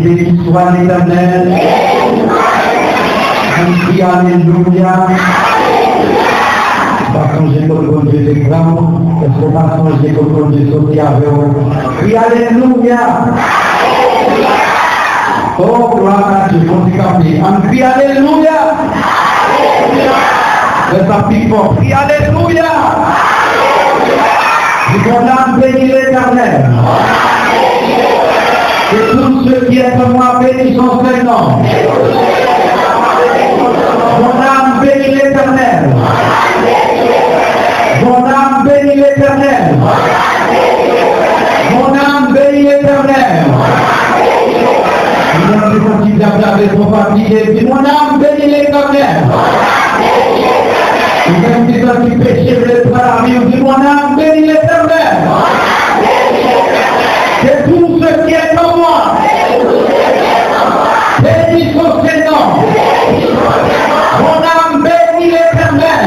Béni soit l'Éternel. On crie Alléluia. Parce que j'ai le Dieu des grands, parce que maintenant j'ai le Dieu sauter avec vous. Crie Alléluia. Oh, gloire à Dieu, on dit on crie Alléluia. Le tapis fort, crie Alléluia. Mon âme bénit l'Éternel. Et tous ceux qui aiment moi bénissent son Seigneur. Mon âme bénit l'Éternel. Mon âme bénit l'Éternel. Mon âme bénit l'Éternel. Mon âme bénit l'Éternel. Même si tu péchais le paradis, mon âme bénit l'Éternel. Que tout ce qui est en moi bénisse son Seigneur. Mon âme bénit l'Éternel.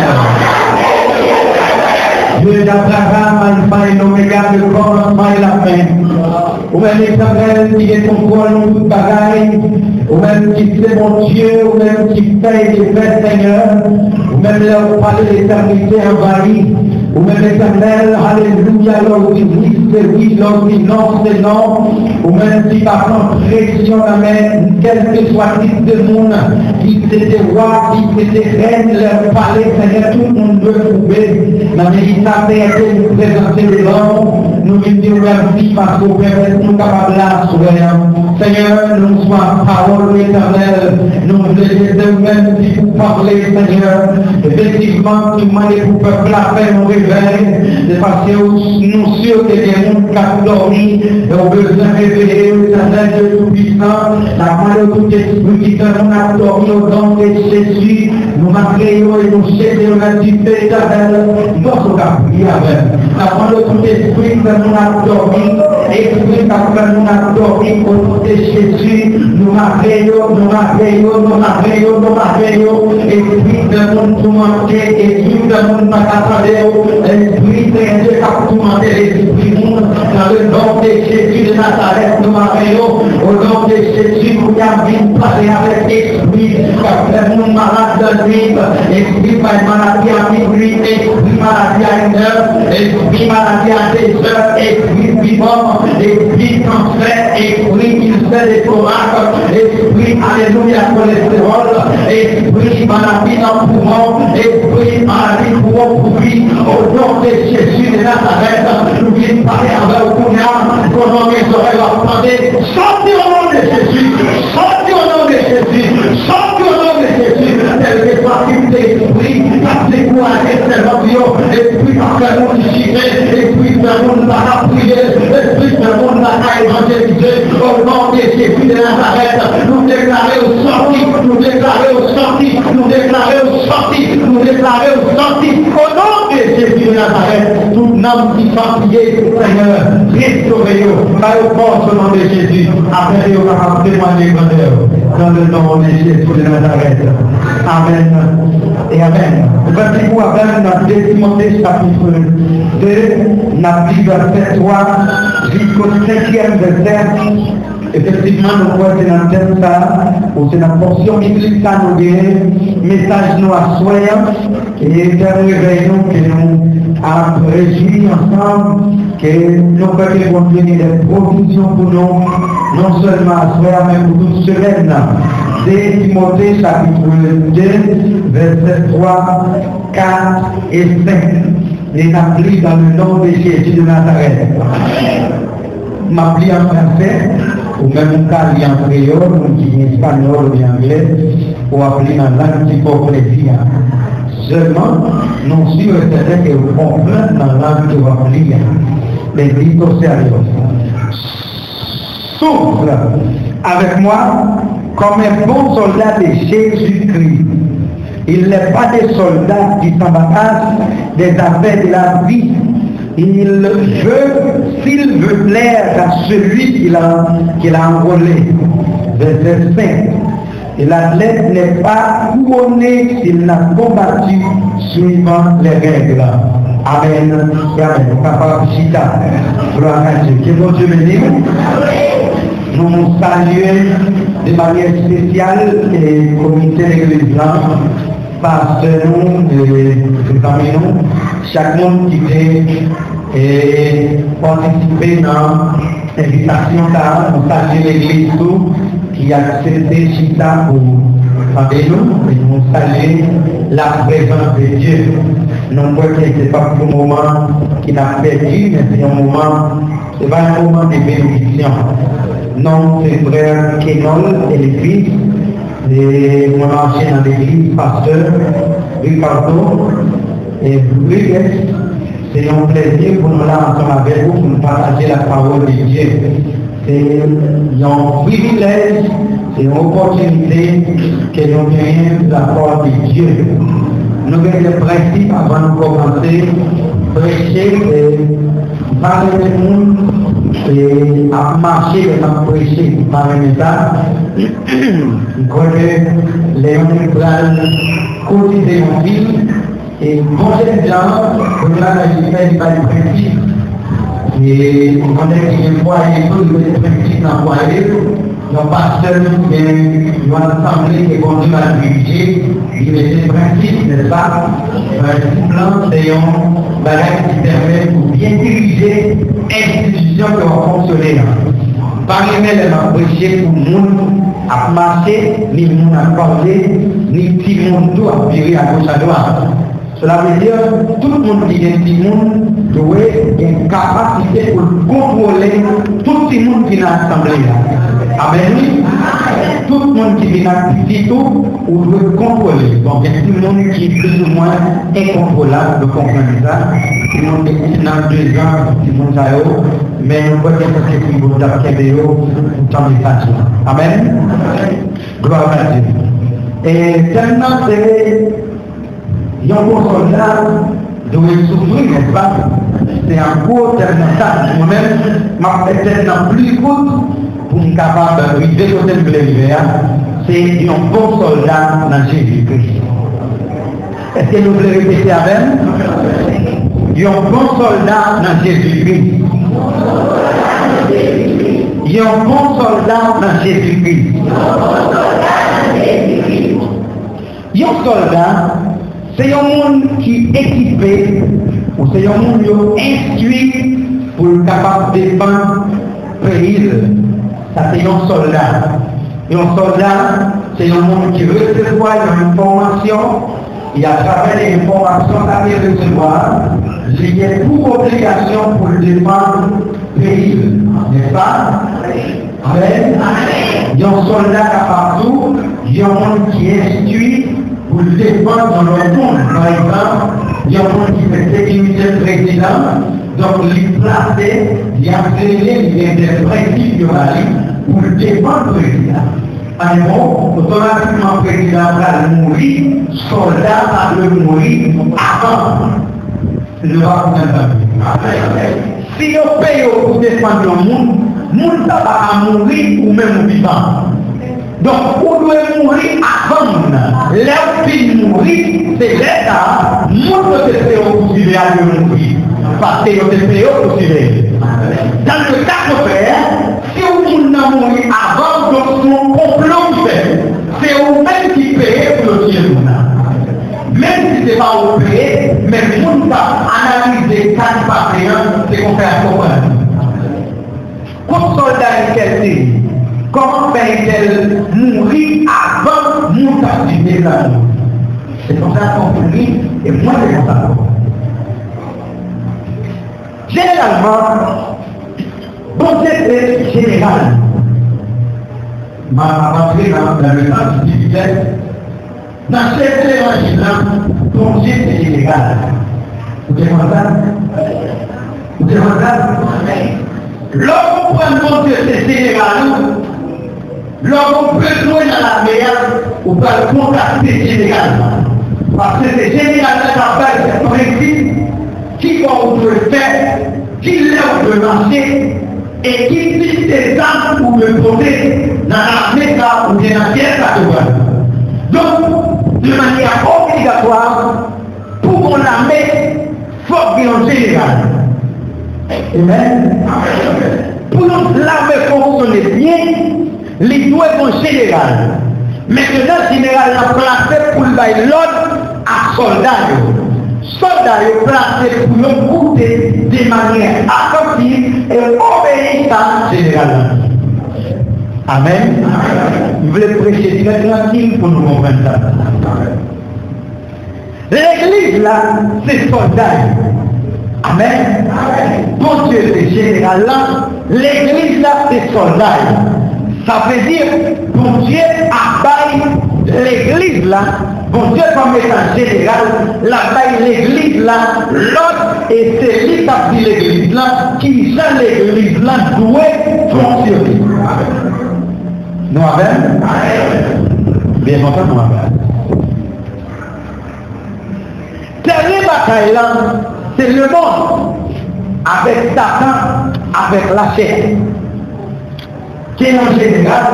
Dieu d'Abraham, Alpha et l'Oméga, le commencement et la fin. Ou même l'Éternel qui est ton corps dans toute bagaille. Ou même qui c'est mon Dieu, ou même qui fait des faits Seigneur. Ou même leur parler l'éternité envahie. Ou même l'Éternel, alléluia, leur existe, oui, leur silence, c'est non. Ou même si par contre pression amène, quel que soit le type de monde, qui c'était roi, qui c'était reine, leur palais, Seigneur, tout le monde veut trouver. La méditation est de nous présenter les hommes, nous lui disons merci parce qu'on permet nous capables là, Seigneur, nous sois parole éternelle, nous voulons de même si vous parlez, Seigneur, effectivement, tu m'as dit pour peuple la paix, nous réveille, c'est parce que nous sûrs que les gens qui ont dormi, et ont besoin de réveiller, l'éternel Dieu tout-puissant, la main de tout esprit qui a dormi au nom de Jésus, nous m'appelons et nous cédons un petit peu éternel, nous sommes prier avec. La main de tout esprit qui nous a dormi, esprit qui nous a dormi au nom de Jésus, nous m'appelons, esprit de monde tourmenté, esprit de monde pas esprit de Dieu qui a tourmenté l'esprit monde, dans le nom de Jésus de Nazareth, nous m'appelons, au nom de Jésus, nous avons parlé avec esprit, qui a fait mon malade de nuit, esprit par maladie à minuit, esprit maladie à une heure, esprit maladie à des heures, esprit vivant, esprit cancer, esprit ulcère des thorax, esprit, alléluia, cholestérol, esprit maladie dans le poumon, esprit maladie pour vie, au nom de Jésus de Nazareth, nous venons parler avec vous, pour nos oreilles entendez, sortez au nom de Jésus, sortez au nom de Jésus, sortez au nom de Jésus, tel que soit type d'esprit, parce que vous avez intervention, esprit par le monde chiré, esprit de monde par la prière, esprit de monde par la évangéliser, au nom de Jésus de Nazareth, nous déclarer aux sorties, nous déclarer aux sorties, nous déclarer aux sorties, nous déclarer aux sorties, au nom de Jésus de Nazareth, tout homme qui fatigué, Seigneur, restaurez-vous, par le force au nom de Jésus, après vous capable de témoigner dans le nom de Jésus de Nazareth. Amen et Amen. Verset-vous Amen dans 2 Timothée chapitre 2, n'a pris verset 3 jusqu'au 5e verset. Effectivement, nous voyons dans le thème ça, ou c'est la portion biblique ça nous dit, message nous à soyons, et dernier réunion que nous avons réjoui ensemble, que nous pouvons donner des provisions pour nous, non seulement à soyons, mais pour toute semaine. 2 Timothée chapitre 2, verset 3, 4 et 5. Et appris dans le nom de Jésus de Nazareth. M'appli en français, ou même en en créole, ou en espagnol ou en anglais, ou appli dans la langue d'hypocrisie. Seulement, non sûr et certain que vous comprenez dans la langue que vous appelez. Mais plutôt sérieux. Souffre avec moi comme un bon soldat de Jésus-Christ. Il n'est pas des soldats qui s'embarrassent des affaires de la vie. Il veut, s'il veut plaire à celui qu'il a enrôlé. Verset 5. Et l'athlète n'est pas couronné s'il n'a combattu suivant les règles. Amen. Amen. Papa Chita. Gloire à Dieu. Que bon Dieu bénisse. Nous saluer de manière spéciale le comité d'église parce que nous, parmi nous, chaque monde qui fait participer dans l'invitation car nous saluons l'église tout qui a accepté Chita pour avec nous et nous saluons la présence de Dieu. Non pas que ce n'est pas un moment qui n'a perdu, mais c'est un moment, c'est pas un moment de bénédiction. Non, c'est frère Kenon et les fils, et mon ancien dans l'église, pasteur Ricardo et Brigues. C'est un plaisir pour nous là ensemble avec vous, pour nous partager la parole de Dieu. C'est un privilège, c'est une opportunité que nous gagnons la parole de Dieu. Nous avons des principes avant de commencer, prêcher et parler de monde et à marcher et à prêcher par un état. Que les hommes cotiser en vie et manger des gens, pour la faire par les principes. Et on connaît qu'il y a une fois et tout, il y a des principes dans le foyer. Nos pasteurs, ils vont assembler et conduire à le budget. Il y a des principes, n'est-ce pas? Un plan, c'est un bagage qui permet pour bien diriger l'institution qui va fonctionner. Par les mêmes, on va prêcher pour le monde à marcher, ni le monde à parler, ni tout le monde tout à virer à gauche à droite. Cela veut dire que tout le monde qui est petit monde doit avoir une capacité pour contrôler tout le monde qui est dans l'assemblée. Amen. Tout le monde qui vient dans tout, on doit contrôler. Donc il y a tout le monde qui est plus ou moins incontrôlable, de comprendre ça. Tout le monde est dans 2 ans, tout le monde a eu, mais nous pouvons dire que c'est une bonne affaire pour tant de façons. Amen. Gloire à Dieu. Et tellement c'est il y a un soldat doit souffrir, n'est-ce pas? C'est un cours terminal. Moi-même, je vais être dans plus court pour me capable d'arriver au temple de l'hiver. C'est un bon soldat dans Jésus-Christ. Est-ce que vous voulez répéter avec? Il y a un bon soldat dans Jésus-Christ. Il y a un bon soldat dans Jésus-Christ. Il y a un soldat. C'est un monde qui est équipé, ou c'est un monde qui est instruit pour être capable de défendre le pays. Ça, c'est un soldat. Et un soldat, c'est un monde qui reçoit une information, et à travers l'information qu'il va recevoir, il y a pour obligation pour défendre le pays. N'est-ce pas? Amen. Il y a un soldat partout, il y a un monde qui est instruit pour le défendre dans le monde. Par exemple, il y a un monde qui fait sécurité le président, donc il placer, il a créé, il y a des principes pour le défendre le président. Alors, automatiquement, le président va mourir, soldat va mourir avant. Je vais si on paye pour défendre le monde va mourir ou même vivant. Donc, on doit mourir avant. L'esprit mourir, c'est l'État. Nous devons essayer de mourir. Parce que nous devons essayer. Dans le cas de faire, si vous n'avez mouru avant, donc son complot fait. C'est vous-même qui payez pour le ciel. Même si ce n'est pas vous payer, mais vous n'avez analysé 4 patriotes, c'est qu'on fait à comprendre. Comme soldat est comment fait-elle mourir avant de la mort? C'est comme ça qu'on mourit et moi c'est comme ça. Généralement, bon c'est général. Ma rentrée dans le temps du diviset, dans cette évangile-là, bon c'est général. Vous comprenez ça? Vous comprenez ça? Lorsqu'on prend compte que c'est général, lorsqu'on peut jouer dans la meilleure, on peut le contacter généralement. Parce que c'est généralement la base de principe qui on peut faire, qui lève le marché et qui fixe des armes pour le poser dans la méta ou dans la pièce à devoir. Donc, de manière obligatoire, pour qu'on la mette, il faut qu'il y ait un général. Amen. Pour l'armée fonctionner bien, Les doit être général. Maintenant, le général a placé pour l'ordre à soldats. Soldats sont placés pour nous goûter de manière attentive et obéir à général. Amen. Je voulais prêcher très tranquille pour nous comprendre ça. L'église là, c'est soldats. Amen. Bon Dieu, c'est général là. L'église là, c'est soldats. Ça veut dire, bon Dieu a l'église là, bon Dieu comme étant général, la baille l'église là, l'autre, et c'est lui qui a dit l'église là, qui sait l'église là doit fonctionner. Nous avons? Bien entendu, nous avons. Dernière bataille là, c'est le monde, avec Satan, avec la chair. Qui est un général,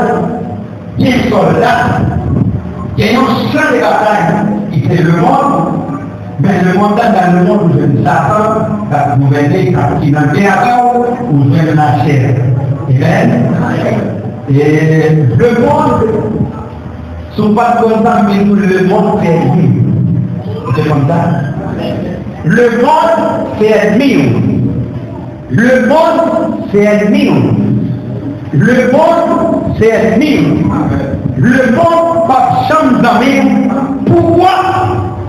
qui est un soldat, qui est un champ de bataille, qui fait le monde, mais le monde dans le monde où je Satan, quand vous venez, quand il en vient avant, où je la chair. Et le monde, ce n'est pas comme ça, mais le monde fait ennemi. C'est comme ça. Le monde fait ennemi. Le monde fait ennemi. Le monde, c'est ennemi. Le monde, pas de chambre d'amis. Pourquoi?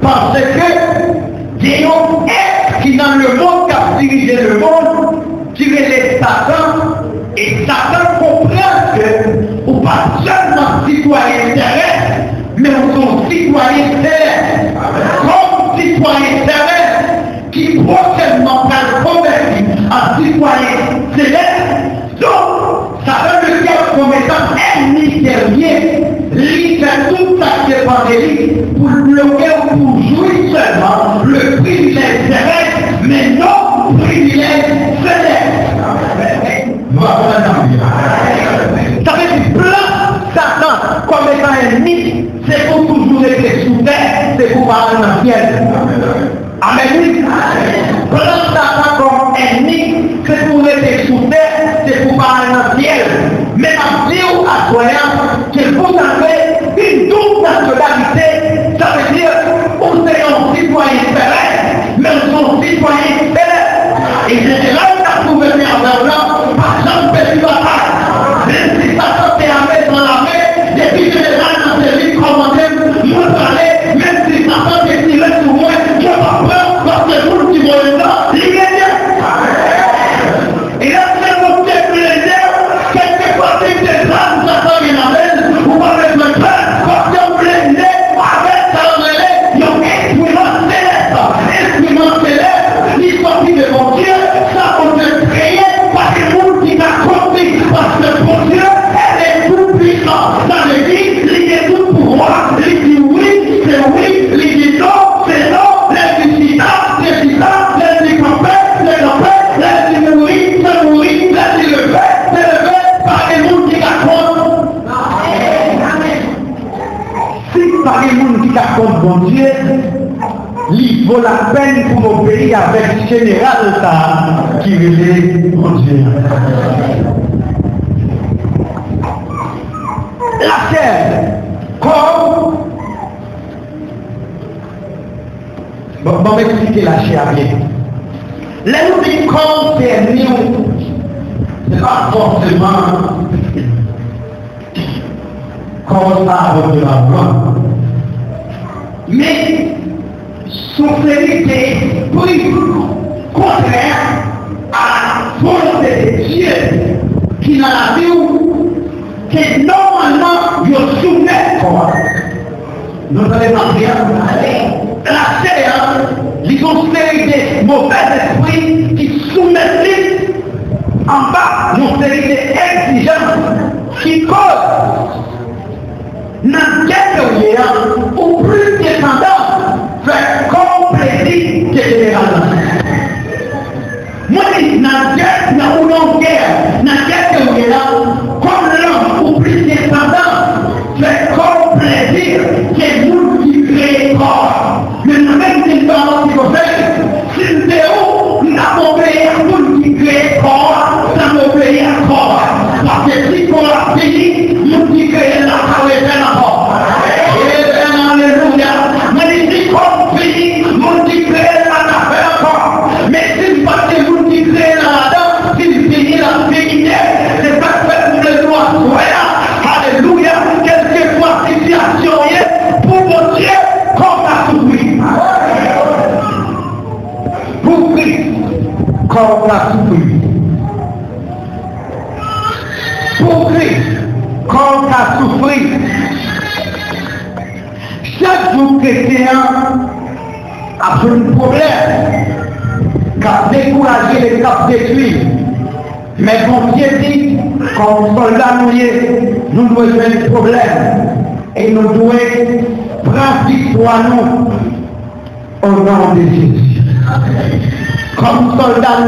Parce que il y a un être qui dans le monde, qui a dirigé le monde, qui est Satan, et Satan comprend que ou pas seulement citoyen terrestre, mais on sont citoyens célestes. Comme citoyens célestes, qui prochainement va convertir en citoyens célestes. Donc, ça veut le dire comme étant ennemi terrier, lui fait tout ça qui est pandémie pour bloquer ou pour jouir seulement le privilège terrestre, mais non le privilège céleste. Ça veut dire plein Satan comme étant ennemi, c'est pour toujours être sous terre, c'est pour parler dans le ciel. Amen. Plein Satan comme ennemi, c'est pour être sous terre, c'est pour parler dans le ciel. Mais en Dieu à soi, que vous avez une double nationalité, ça veut dire que vous êtes un citoyen terrestre, mais nous sommes citoyens célestes. Et c'est là que vous venez en Orient, par exemple, petit bataille. Même si Satan t'est armé dans la main, depuis que les gens dans ces livres commentaient, moi parler, même si Satan t'est tiré sur moi, je n'ai pas peur, parce que vous qui voyez là, l'immédiat. Et là, c'est mon tête plaisir, quelque part, c'est des âmes, Satan qui l'amène, vous parlez de le faire, parce que vous plaisez, avec ça, il y a un instrument céleste, l'histoire de mon Dieu, ça, on peut créer, par des gens qui n'a compris, parce que mon Dieu, elle est tout puissant dans le vie, il est tout pouvoir, il dit oui, c'est oui, il dit non, c'est non, les disciples, c'est disciples, les disciples, c'est le les mourir, c'est mourir, les le fait, c'est le fait, par des gens qui racontent. Si par des gens qui racontent mon Dieu, il vaut la peine pour mon pays avec général ça qui relève mon Dieu. La chair, comme... Bon, m'expliquer la chair bien. Là, nous disons comme c'est nous, c'est pas forcément comme ça avec de la voix. Mais, sous vérité, oui, contraire à la volonté de Dieu, qui n'a la vie que normalement, je soumets quoi. Nous allons rien. La chair, les série de mauvais esprits qui soumettent en bas, nos série d'exigences qui causent n'importe où ou plus descendant fait comme plaisir que général. Moi, n'importe où non guerre, n'importe où là, comme l'homme ou plus descendant fait comme plaisir que nous qui créons corps. Mais même si nous avons dit si nous avons obéi à tout qui crée corps, ça m'obéit à corps. Parce que si qu'on l'a fini, nous dit que la carrière est encore. Alléluia. Mais si qu'on finit, nous dit que la carrière encore. Mais si parce que nous dit que là-dedans, s'il finit la finité, c'est pas fait pour le droit. Alléluia. Quelle que soit la situation, pour mon Dieu, comme la souffrir. Pour Christ, comme la souffrir. Pour Christ, comme la souffrir. Chaque jour chrétien a un problème, qu'a découragé les cap détruits. Mais bon Dieu dit, comme soldats nous devons jouer le problème. Et nous devons prendre victoire nous au nom de Jésus. Comme soldats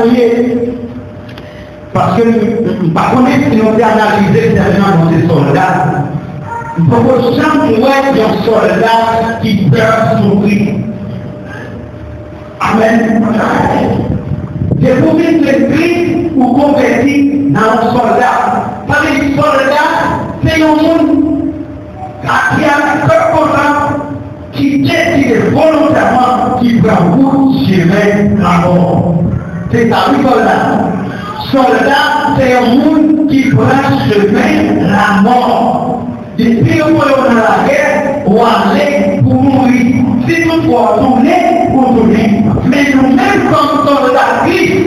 parce que nous ne connaissons si nous avons analysé dans ces soldats. Pour que chaque fois un soldat qui peut souffrir. Amen. Je vous dis que Christ ou converti dans un soldat. Parce que le soldat, c'est un monde qui a un cœur content, qui décide volontairement, qui prend route chemin la mort. C'est ça, le soldat. Soldat, c'est un monde qui prend chemin la mort. Depuis qu'on est dans la guerre, on aller pour mourir. Si nous pouvons tourner, pour tourner. Mais nous-mêmes, comme soldats Christ,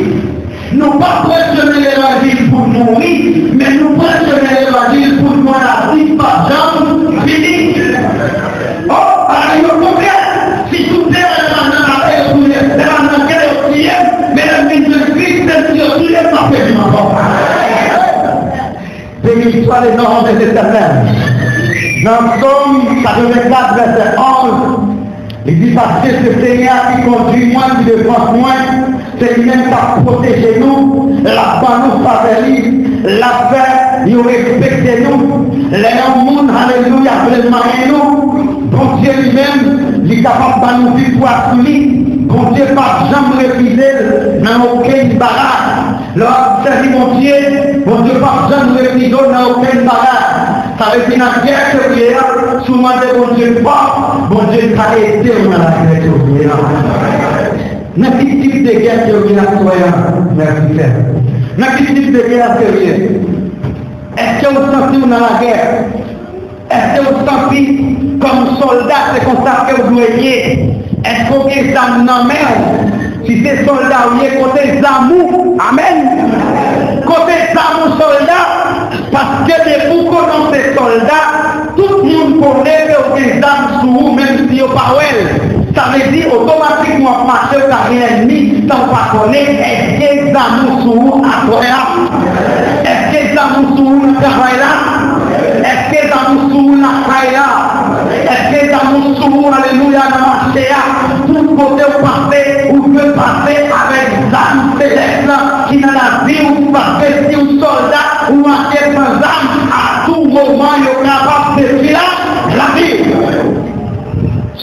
nous pas prêchons l'évangile pour mourir, mais nous prêchons l'évangile pour nous la vie par exemple fini. Oh, alors au contraire, si tout est dans la paix, dans la guerre aussi, mais la vie de Christ, c'est surtout les parfaits du monde. Béni soit le nom de l'Éternel. Dans Psaume 84, verset 11, il dit parce que ce Seigneur qui conduit moi, qui défend moi, c'est lui-même qui a protégé nous, la foi nous favorise, la paix, il respecte nous, les monde, alléluia, pleinement nous, bon Dieu lui-même, il est capable de nous vivre pour lui, bon Dieu pas jamais refuser dans aucune barrage. Lorsque c'est mon Dieu pas jamais refuser dans aucune barrage. Ça veut dire dans la guerre que souvent bon Dieu pas, bon Dieu a été dans la guerre que dans quel type de guerre que vous avez, merci frère. Dans quel type de guerre que vous avez? Est-ce que vous sentez dans la guerre? Est-ce que vous sentez comme soldat, c'est comme ça que vous voyez? Est-ce que vous avez des âmes dans la mer? Si c'est soldat, vous avez côté d'amour, amen. Côté d'amour soldat, parce que des vous connaissez ces soldats, tout le monde connaît que vous avez des âmes sous vous, même si vous n'avez pas ouais. Ça veut dire automatiquement marcher par l'ennemi sans pas connaître est-ce que les amours sous vous à toi là? Est-ce que les amours sous vous à travail là? Est-ce que les amours sous vous à travail là? Est-ce que les amours sous vous, alléluia, dans marché là? Tout côté vous passez, vous pouvez passer avec des âmes célestes qui dans la vie, vous passez si vous soldat ou marchez sans âme, à tout moment, vous êtes capable de faire la vie.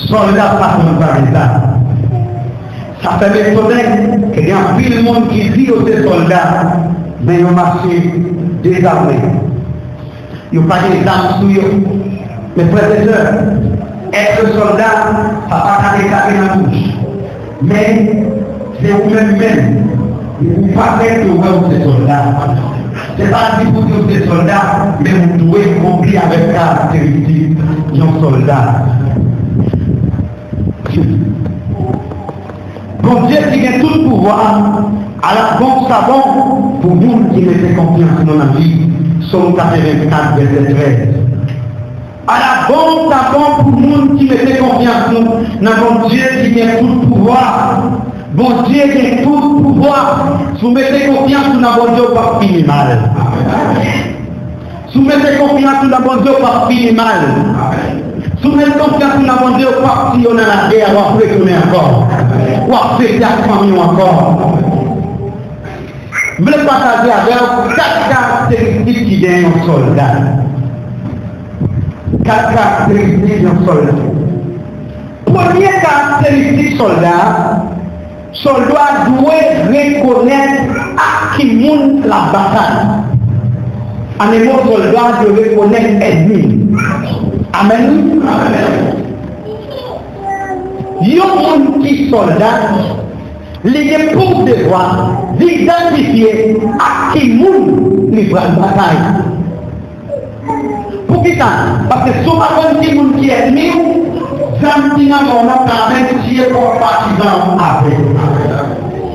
Soldat pas comme ça. Ça fait m'étonner qu'il y a un pile de monde qui vit aux soldats, mais ils ont marché désarmés. Ils n'ont pas des armes sous eux. Mais frères et sœurs, être soldat, ça ne va pas décaper dans la bouche. Mais c'est vous-même, vous pas faire que vous êtes soldat. Ce n'est pas si vous êtes soldat, mais vous devez compris avec caractéristique d'un soldat. Bon Dieu qui a tout le pouvoir, à la bon savon pour vous qui mettez confiance dans la vie, Psaume 84, verset 13. À la bon savon pour vous qui mettez confiance dans bon Dieu qui a tout le pouvoir. Bon Dieu qui a tout le pouvoir. Si vous mettez confiance dans bon Dieu, pas finir mal. Si vous mettez confiance dans bon Dieu, pas finir mal. Si vous mettez confiance dans mon Dieu, pas si on a la guerre, on va retourner encore. On va faire la famille encore. Je voulais partager avec vous 4 caractéristiques qui gagnent un soldat. 4 caractéristiques d'un soldat. Première caractéristique soldat doit reconnaître à qui monte la bataille. En un mot soldat, je reconnais ennemi. Amen. Il y a un petit soldat, il est pour devoir d'identifier à qui monde il prend la bataille. Pour qui ça? Parce que si on a un monde qui est ennemi, Zantina on a quand même tiré pour partisan avec.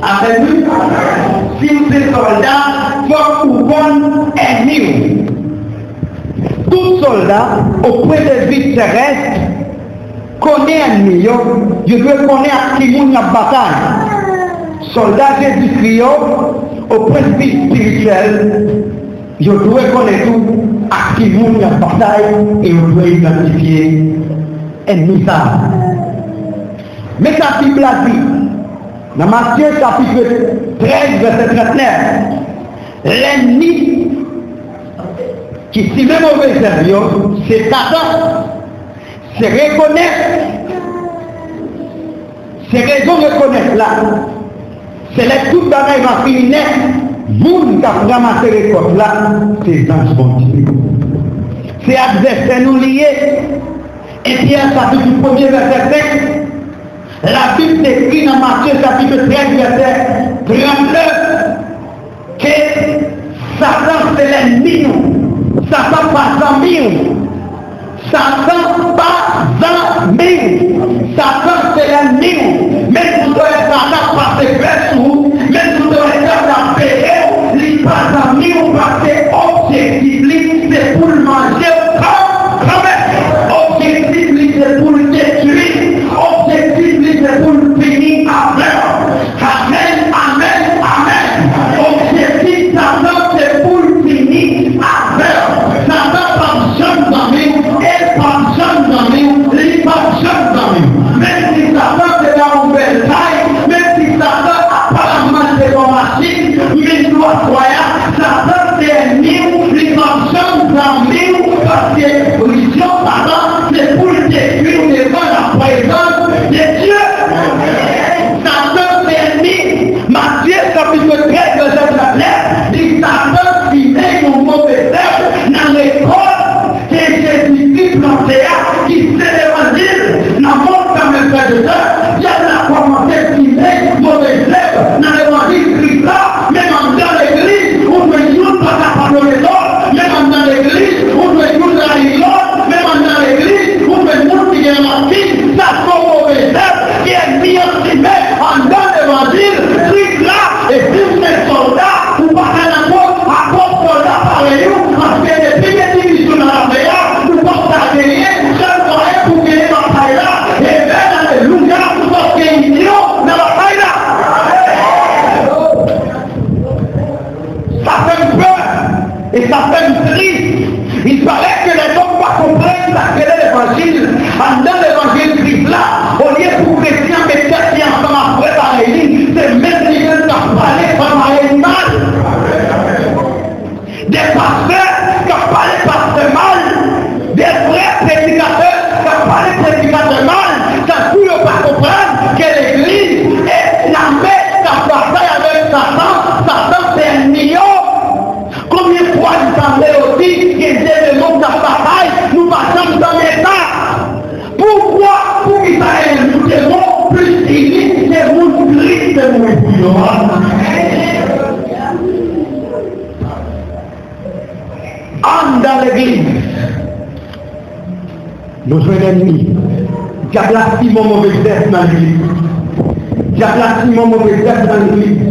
Avec si vous êtes soldat, il faut vous prendre ennemi. Tout soldat, au point de vue terrestre, connaît un million, je dois connaître à qui monde la bataille. Soldat Jésus-Christ, au point de vue spirituel, je dois connaître tout à qui monde la bataille et je dois identifier ennemi ça. Mais ça Bible a dit, dans Matthieu chapitre 13, verset 39, l'ennemi qui s'y met mauvais service, c'est Satan. C'est reconnaître, c'est raison de reconnaître là. C'est les tout bagailles va finir. Vous qui avez ramassé les côtes là, c'est dans ce bon Dieu. C'est adversaire nous liés. Et Pierre chapitre 1er verset 5. La Bible décrit dans Matthieu chapitre 13 verset 39 que Satan c'est l'ennemi. Satan pas l'ennemi. Satan pas l'ennemi. Satan c'est l'ennemi. Même vous devez Satan passer vers vous, même vous devez faire la paix, il pas l'ennemi, parce que objectif, c'est pour le manger. Objectif, c'est pour le détruire. Objectif, c'est pour le finir avec. Amen, amen, amen. Objectif, Satan, c'est pour le finir avec. Satan pas jeune dans nous, elle pas jeune dans nous, il pas jeune dans nous. Même si Satan c'est dans une belle taille, même si Satan apparemment c'est dans la machine, mais nous croyons, Satan c'est un mille, il pas jeune dans nous, parce que religion, Satan, c'est pour le détruire devant la présence de Dieu. Satan c'est ennemi. Matthieu chapitre 13 verset 39 dit Satan qui met nos mauvais œuvres dans l'école que Jésus-Christ planté qui c'est l'évangile. Dans mon temps de frère de soeur, il y a la commencé qui met mauvais œuvres dans l'évangile Christ là, même dans l'église, on ne joue pas la parole de l'autre, même dans l'église, on ne joue pas la l'autre, même dans l'église, on ne joue pas la machine, ça sont mauvais œuvres qui est mis en ciment en dans l'évangile Christ là, et puis ces soldats, ou pas à la porte, à porte soldat par les loups, parce que depuis les divisions dans la paix, nous portons à gagner, seul moyen pour gagner la bataille là, et bien alléluia, parce qu'il y a dans la bataille là. Ça fait peur, et ça fait triste. Il paraît que les hommes ne comprennent pas quel est l'évangile. En dans l'évangile Christ là, au lieu pour chrétiens, mais chrétiens ensemble après par les lignes, c'est même si ils ont parlé par les mal. Des pasteurs qui ont parlé par ce mal, des vrais prédicateurs qui ont parlé prédicateurs mal, ça ne peut pas comprendre que l'église est l'armée qui bataille avec Satan. Satan c'est un million. Combien de fois il semblait aussi que Dieu monde dans la bataille, nous passons dans l'état. Pourquoi? Pour qu'Israël nous démons plus unique, c'est mon Christ, c'est mon bouillon. Entre dans l'église, nos ennemis, il y a placé mon mauvais œuvre dans l'église. Il y a placé mon mauvais œuvre dans l'église.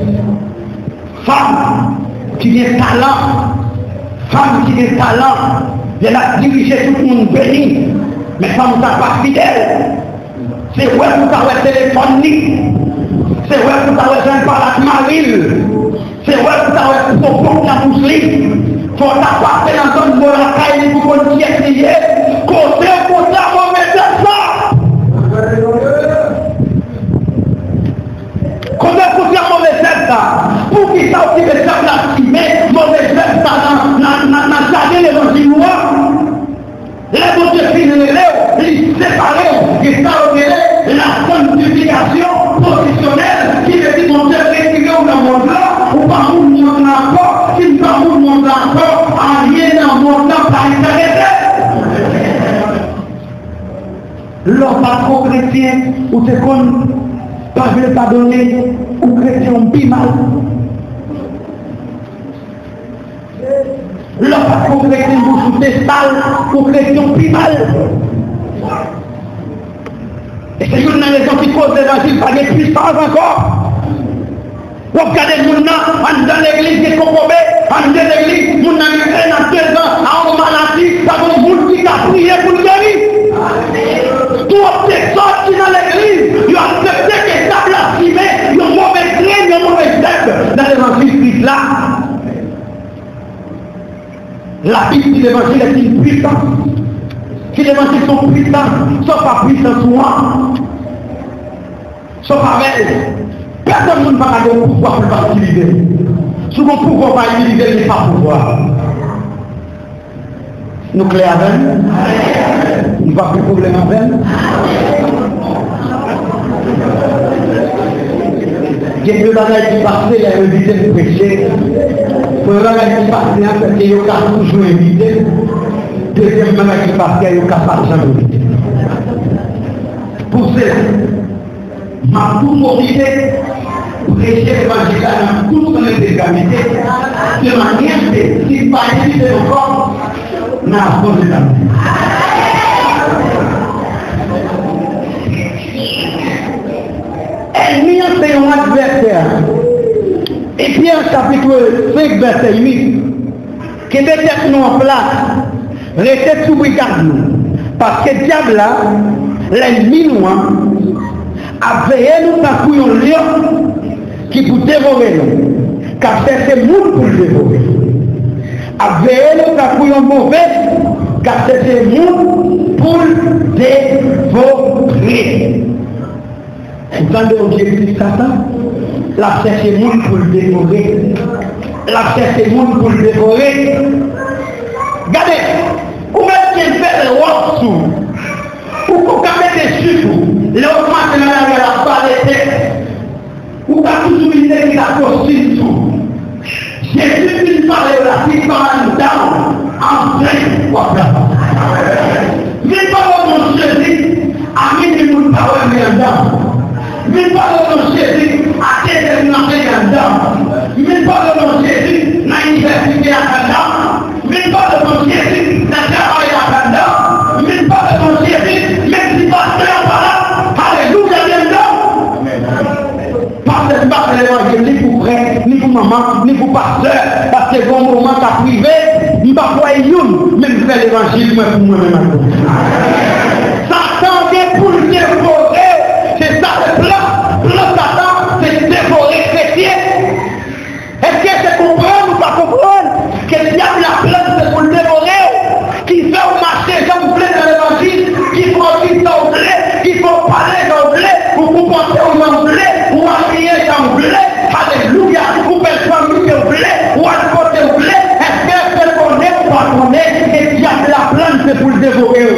Femme qui a talent, femme qui a talent, elle a dirigé tout le monde béni, mais femme n'est pas fidèle. C'est où vous avez téléphonique, c'est où vous avez un par la marine, c'est où vous avez pour pompe la mousseline. Faut t'apporter dans ton bon accueil pour qu'on t'y essaye. Côté pour ta mauvaise ça. Côté pour ta mauvaise ça. Pour qu'il ça aussi de ça la mauvaise ça dans jardin l'évangile noir. Les bons Dieu finissent les séparer et ça la sanctification positionnelle qui veut dire qu'on s'est retiré dans le monde là ou pas où on a encore, qui ne pas où on a encore, en rien L'homme pas trop chrétien, ou te qu'on pas veut pardonner, ou chrétien on pis mal. L'homme pas trop chrétien, ou te sale, ou chrétien on pis mal. Et c'est une raison qui cause l'évangile, pas de puissance encore. Vous regardez les gens dans l'église qui est corrompé, dans l'église, nous avons dans 2 ans, en maladie, nous avons des gens qui ont prié pour le guérir. Toutes les sorties dans l'église, ils ont accepté que ça blasphimé, ils ont mauvais grain, ils ont mauvais tête dans l'évangile Christ là. La Bible dit l'évangile est une puissance. Si l'évangile sont puissants, sauf pas puissance moi, sauf avec personne ne va pas avoir le pouvoir pour pas utiliser. Si mon pouvoir va utiliser, il n'est pas pouvoir. Nous clair avec, il n'y a pas plus de problème avec. Il y a deux bagages qui passent, il y a évité de prêcher. Pour les bagages qui passent, il y a toujours évité. Deuxième bagage qui passe, il y a jamais évité. Pour cela, ma communauté prêcher l'évangile dans toute son intégralité, de manière que s'il va éviter encore, n'a pas de temps. Ennemi, c'est un adversaire. Et puis en chapitre 5, verset 8, que peut-être nous en place, restez sous brigade nous. Parce que le diable là, l'ennemi nous, a veillé nous tant qu'on lion qui pour dévorer nous. Car c'est le monde pour le dévorer. A veillé nous tant qu'on mauvais, car c'est le monde pour le dévorer. Vous entendez l'objectif Satan? La cherche le monde pour le dévorer. La cherche le monde pour le dévorer. Regardez, vous mettez un fait le roi sous. Ou vous mettez des chiffres. Le augmente la barre de tête. Ou vous avez toujours une idée qui a costume sous. Jésus qui parle de la vie par un down. En train. Mais pas mon Jésus. Amis du monde par un down. Mais pas de Jésus à terre de l'entrée mais pas de Jésus dans l'université à Canada, mais pas de Jésus dans le travail à Canada, mais pas de Jésus, même si pasteur par là, alléluia, bienvenue. Pas de l'évangile ni pour frère, ni pour maman, ni pour pasteur, parce que bon moment à privé, je ne vais pas voir une, même faire l'évangile, moi pour moi-même. Satan vient pour le dévorer. C'est ça le plan. Le Satan, c'est dévorer chrétien. Est-ce que c'est comprendre ou pas comprendre que le diable la plan, c'est pour le dévorer? Qui fait au marché, j'en blé dans l'évangile, qui produit son blé, qui faut parler dans le blé, ou vous pensez au blé, ou à crier dans le blé, alléluia, vous faites famille au blé, ou à côté au blé, est-ce que c'est qu'on est ou pas qu'on est, que le diable la plan, c'est pour le dévorer?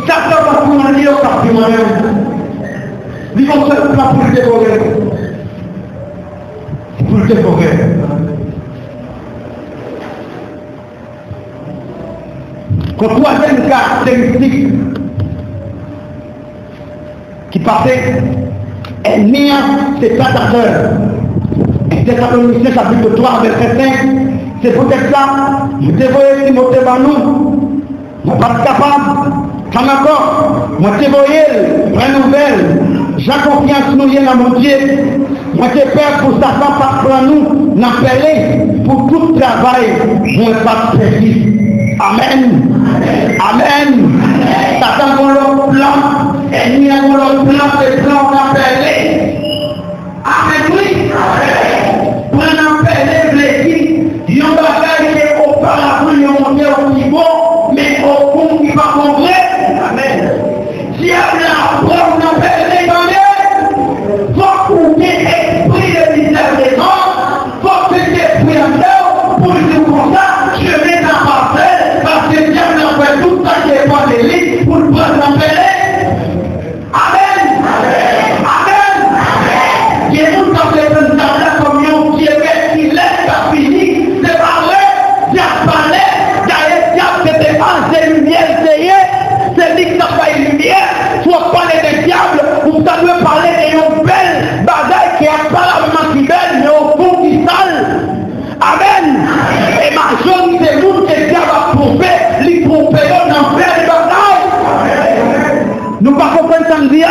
Ça ne va pas pour moi, ni au cap de moi-même. Ils vont se faire pour le dévorer. Pour le dévorer. Quand troisième caractéristique qui passait, ennemi, c'est prédateur. Et c'est Thessaloniciens chapitre 3, verset 5. C'est peut-être ça, je dévorais Timothée par nous. Je ne suis pas capable. Comme encore, moi te voyais, vraie nouvelle, j'ai confiance nous dans mon Dieu. Moi te père pour Satan par pour nous, n'appelez pour tout travail, moi pas perdu. Amen. Amen. Satan pour leur plan, ennemi pour leur plan, c'est plan d'appelé. Amen, oui. Pour l'appeler, l'équipe, il y a un bagage qui est auparavant, il y a monté au niveau, mais au fond, il va comprendre. Diable a preuve n'a pas été gagné. Faut qu'on ait esprit de misère des gens. Faut que tu aies pris un temps pour dire comme ça, je mets la parcelle parce que diable a fait tout ça qui n'est pas d'élite pour le prendre en pélé. Amen. Amen. l'église n'a pas une lumière, soit parler des diables, ou ça doit parler d'une belle bagaille qui a pas la main qui belle, mais au fond qui sale. Amen. Et majorité de monde que Dieu va tromper, les tromperont dans faire des bagailles. Nous pas comprendre ça me dit.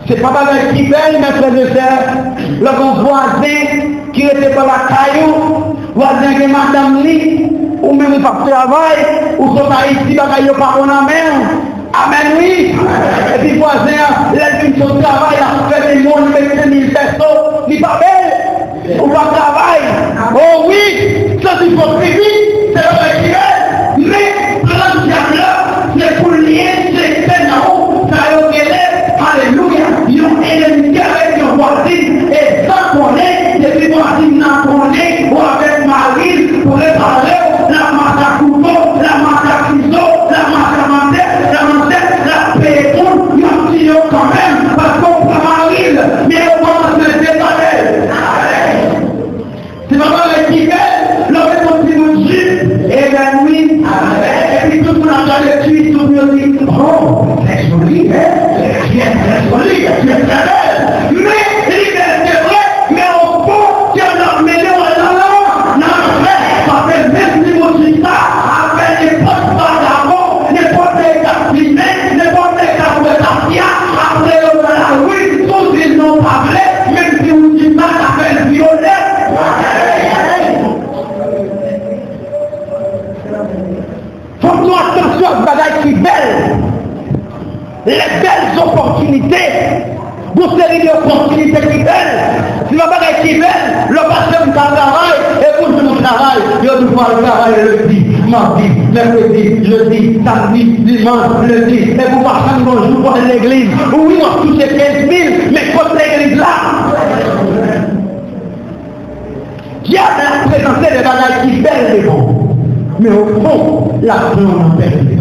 C'est pas bagaille qui belle, mes frères et sœurs. Le bon voisin qui était par la caillou, voisin que madame lit, ou même pas travail, ou sont ici, bagaille pas qu'on a même. Amen, oui. Et puis voisin, les gens qui travaillent, a fait des mondes, 25 000 personnes, n'est pas belle. Ou pas travail. Oh oui, ça c'est votre vie, c'est le récit. Mais, plan diable, c'est pour lier, c'est là-haut, ça y est, alléluia. Ils ont ennemi avec nos voisines, et ça qu'on est, depuis voisines n'a qu'on est, ou avec Marie, pour réparer la masse à couteau, la masse à ciseaux, la masse à manette, la pétrole, il y a un petit quand même, parce qu'on prend Marie, mais on va se laisser par elle. C'est pas mal qui fait, l'homme continue de juger, et bien oui, et puis tout le monde entend le tuer, tout le monde dit, oh, c'est joli, hein, tu es très joli, tu es très belle, mais liberté vrai, mais au fond, tu as emmêlé non, parce que même si vous dites ça, après les postes pas d'avant, les postes d'exercice, les postes d'exercice, après la rue, tous ils n'ont pas vrai, même si vous dites ça, ça fait le violet. Faut-nous attention à ce bagage qui est belle. Les belles opportunités. Vous série d'opportunités qui est belle. Si le bagage qui est belle, le pasteur du travail, et pour mon travail, je dois voir le travail lundi, mardi, mercredi, jeudi, samedi, dimanche, lundi, et vous passez un bon jour pour l'église. Oui, on touche 15 000, mais pour l'église là. Dieu a présenté des bagages qui belles les bons. Mais au fond, la vie on a perdu.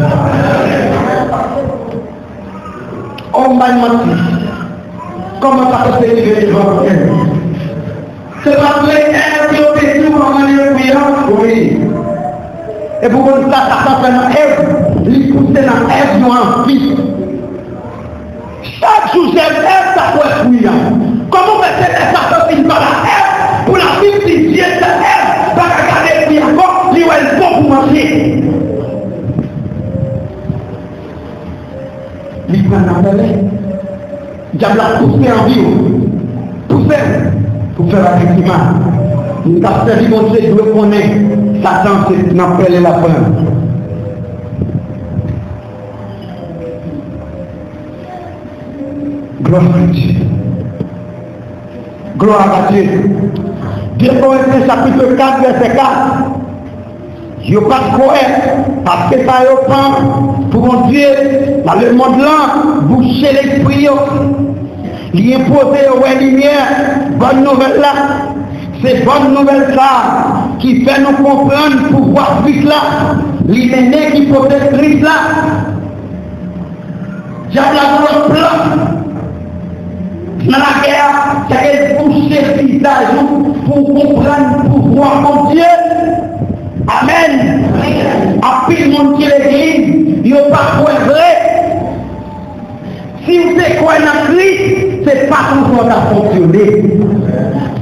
On m'a menti. Comment ça peut se lever devant elle? C'est pas vrai, elle qui a fait tout en manière de oui. Et pour qu'on ça fait dans Ève, il pousse dans Ève en fils. Chaque jour, j'aime Ève, ça peut être fouillant. Comment faire ça fait par la Ève pour la vie de Dieu, c'est Ève, pas regarder puis encore, lui elle faut pour manger. Il prend la belle. Diable a poussé en vie, poussé pour faire la victime. Nous avons servi mon Dieu, doit connaître Satan, c'est n'appelle la fin. Gloire à Dieu. Gloire à Dieu. Dieu Corinthiens chapitre 4, verset 4. Je ne pas croire, parce que ça y prend pour mon Dieu, dans le monde là, boucher l'esprit, lui imposer aux lumière, bonne nouvelle là. C'est bonne nouvelle ça, qui fait nous comprendre pour voir Christ là, l'idée qui protège Christ là. J'ai la plan. Dans la guerre, c'est qu'elle bouche le visage pour comprendre, pour voir mon Dieu. Amen. Après le monde qui est l'église, il n'y a pas quoi vrai. Si vous êtes quoi dans Christ, ce n'est pas comme ça a fonctionné.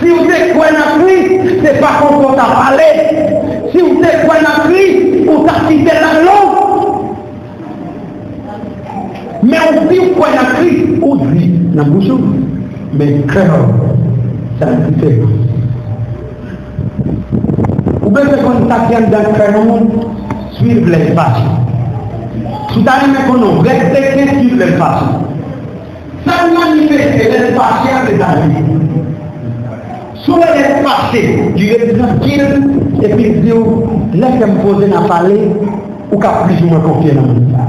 Si vous êtes quoi dans Christ, ce n'est pas comme ça a parlé. Si vous êtes quoi dans Christ, vous assistez dans l'eau. Mais on dit quoi dans Christ, on dit dans la bouche. Mais cœur, ça a été. Vous pouvez faire comme ça vient dans le cœur, suivre les passions. Si vous avez qu'on respecter, suivre les passions. Ça manifeste les passions de ta vie. Soit les passions, tu es tranquille, et puis tu dis, laissez-moi poser dans parler, ou qu'à plus ou moins confier dans mon ça.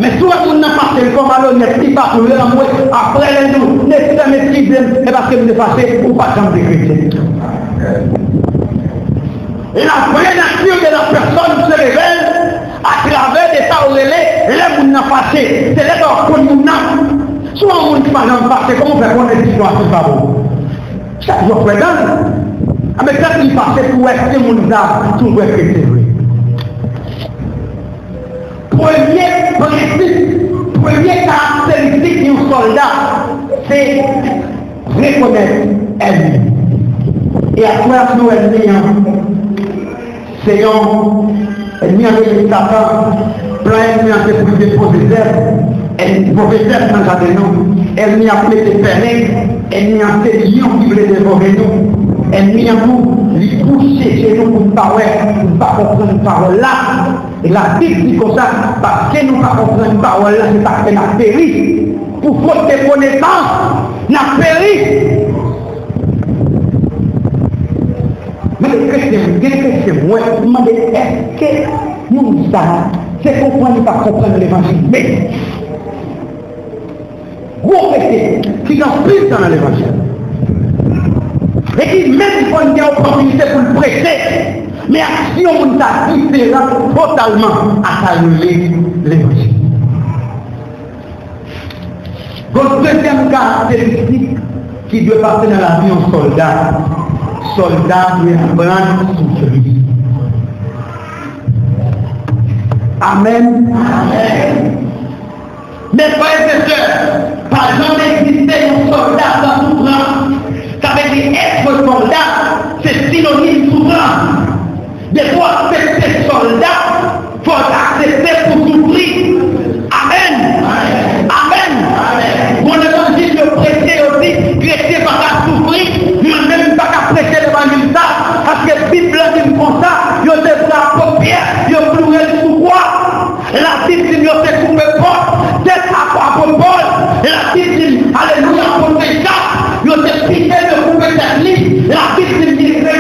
Mais soit on n'a pas fait comme alors, n'est-ce pas pour l'amour, après les nous, n'est-ce pas mes petits, et parce que vous êtes passé, ou pas comme des chrétiens. Et la vraie nature de la personne se révèle à travers des tas relais, les gens n'ont passé, c'est les gens qui ont passé. Soit on ne peut pas passer, comment on fait qu'on ait l'histoire, c'est pas bon. Chaque jour, frère, mais quand il passe pour être mon âme, tout doit être vrai. premier principe, première caractéristique d'un soldat, c'est reconnaître ennemi. Et à travers nos ennemis, c'est un ennemi avec les Satan, plein d'ennemis pour déposer des herbes, ennemi mauvais herbes dans le jardin, ennemi appelé des pernets, ennemi en ces lions qui voulaient dévorer nous, ennemi en nous, les coucher chez nous pour ne pas comprendre une parole là. Et la Bible dit comme ça, parce que nous ne comprenons pas une parole là, c'est parce que nous avons péri. Pour faute de connaissance, nous avons péri. Mais les chrétiens, moi, je me demande, est-ce que nous, ça, c'est comprendre, pas comprendre l'évangile. Mais, gros chrétien, qui ont plus dans l'évangile. Et qui même si on a une opportunité pour le prêcher, mais si on a différent totalement à annuler l'évangile. Votre deuxième caractéristique qui doit passer dans la vie en soldat, soldat doit apprendre souffrir. Amen. Amen. Mes frères et sœurs, par exemple, exister un soldat dans souffrance. Ça veut dire être soldat, c'est synonyme de souffrance. Des fois, accepter soldat, il faut accepter pour souffrir. Amen. Amen. Mon évangile le prêcher aussi, chrétien pas qu'à souffrir, moi-même pas qu'à prêcher l'évangile ça, parce que la Bible dit comme ça, il y a des paupières, il y a pleuré sous quoi. La Bible dit il y a des coupes portes, des apôtres Paul, la Bible dit alléluia pour les cas. Yo te piqué de couper cette ligne, la Bible dit que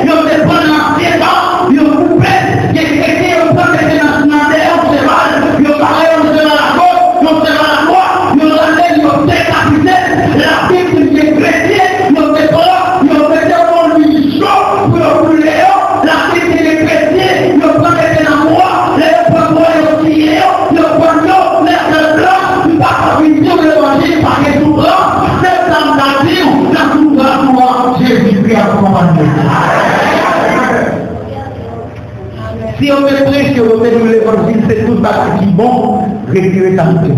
yo te prend l'ancien temps, yo coupé, yo traité, yo prend des nationalités, on se va, yo parlé, on se va à la côte, on se va à la droite, yo rendez, yo décapité, la Bible dit que chrétien, yo te prend, yo te prend lui chaud, pour yo brûler, la Bible dit que chrétien, yo prend des amours, les prend yo tirer, yo prend yo, les blancs, pas vivre l'évangile, par les souffrances. Si on me prêche, on me dit l'évangile, c'est tout ce qui est bon, retirer ta vie.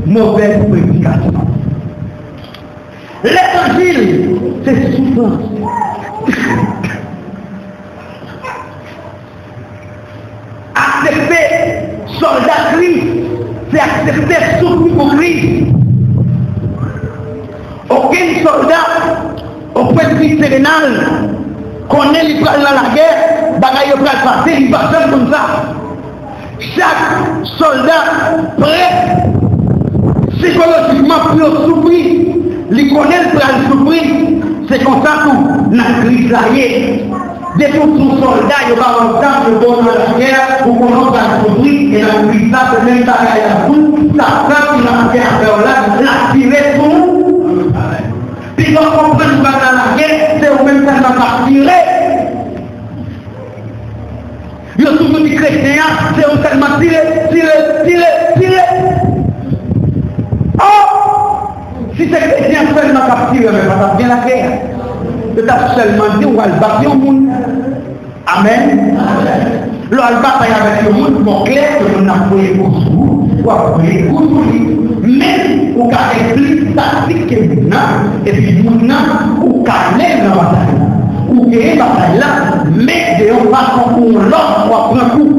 Mauvaise prédication. L'évangile, c'est souffrance. Accepter soldat Christ, c'est accepter souffrir pour Christ. Aucun soldat au principe sérénal connaît les plans dans la guerre, bagaille au plan passé, il va faire comme ça. Chaque soldat prêt psychologiquement pour souffrir, il connaît le plan de souffrir, c'est comme ça que la crise là est. Dès que tout soldat, il va avoir le temps de bon dans la guerre, pour qu'on va souffrir, et la crise là, c'est même pas à tout, ça fait qu'il a fait à faire là, la tirer tout. Puis on comprend que dans la guerre, c'est au même temps qu'on va tirer. Il y a toujours des chrétiens, c'est au tellement tirer. Oh! Si c'est chrétien seulement qu'on tirer, mais pas bien la guerre. C'est seulement dit, on va le battre au monde. Amen. Le battre avec le monde, pour clair que l'on a pris pour vous, ou après pour vous. Mais on a plus tactique que nous, et puis nous, on a l'air dans la bataille. On a la bataille là, mais de on va pour l'autre, on va prendre un coup.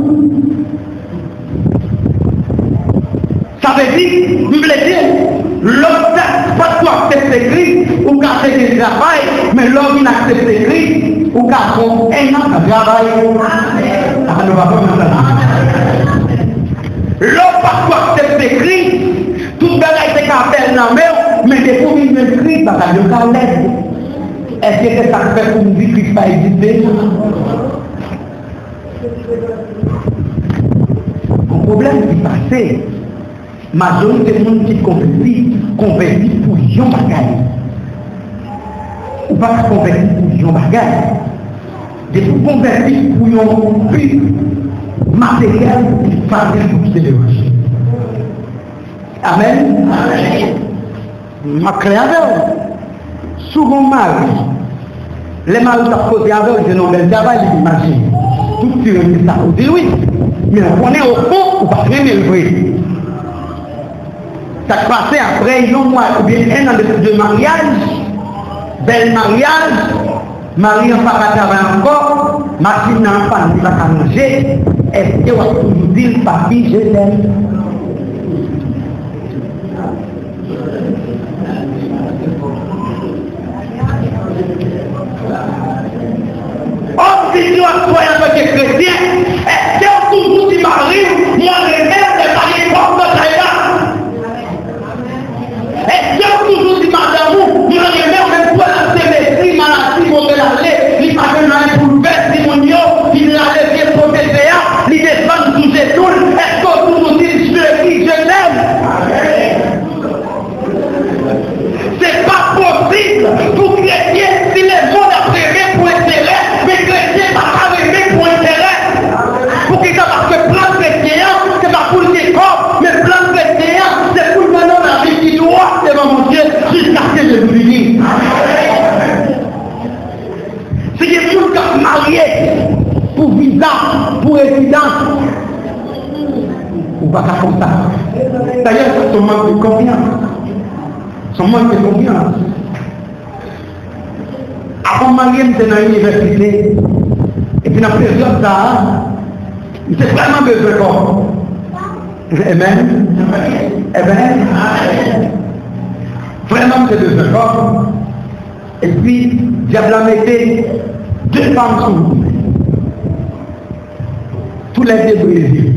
Ça veut dire, vous voulez dire, l'autre, pas tout accepter Christ, ou qu'à faire du travail, mais l'homme il accepte Christ, ou qu'à faire un an de travail. Ah, nous va pas faire ça. L'homme pas tout accepter Christ, tout le monde est capable dans la mer, mais des fois il me Christ, parce que je ne l'aide. Est-ce que ça fait pour nous dire que Christ va exister? Le problème qui est passé, majorité de monde qui convertit pour Jean Bagaille. Ou pas convertir pour Jean Bagaille. De pour convertir pour un but matériel qui fasse tout l'évangile. Amen. Ma créateur, souvent mari, les maris qui posent avec eux, je n'en ai pas l'imagine. Tout ce qui est ça, vous dites oui. Mais on est au fond, ou pas rien le vrai. Ça se passait après un mois ou bien un an de mariage, bel mariage, Marie en pas travailler encore, Martine n'a pas de manger, est-ce que vous avez toujours dit, papi, je t'aime? On dit, toi, en tant que chrétien, est-ce que vous toujours dit, Marie, moi, les mères de Marie, comme ça, est-ce que vous toujours dit, madame, moi, les mères, même pour la sémétrie, maladie, vous allez, les partenaires pour le faire, si mon yo, il allait bien protéger, il descend sous ses toules, est-ce que vous toujours dit, je qui je l'aime? C'est pas possible pour chrétiens, si les gens après pour intérêt, mais chrétiens pas arriver pour intérêt. Pour qu'ils parce que plan chrétien, c'est pas pour le décor, mais plan chrétien, c'est pour maintenant la vie qui doit devant mon Dieu jusqu'à ce que je vous dise. C'est des gens qui mariés pour visa, pour résidence. Ou pas comme ça. D'ailleurs, c'est son manque de confiance. Son manque de confiance. Avant marié, j'étais dans l'université. Et puis dans la période ça, j'ai vraiment besoin de corps. Amen. Amen. Vraiment j'ai besoin de corps. Et puis, diable a mis 2 femmes sous vous. Tous les deux brisés.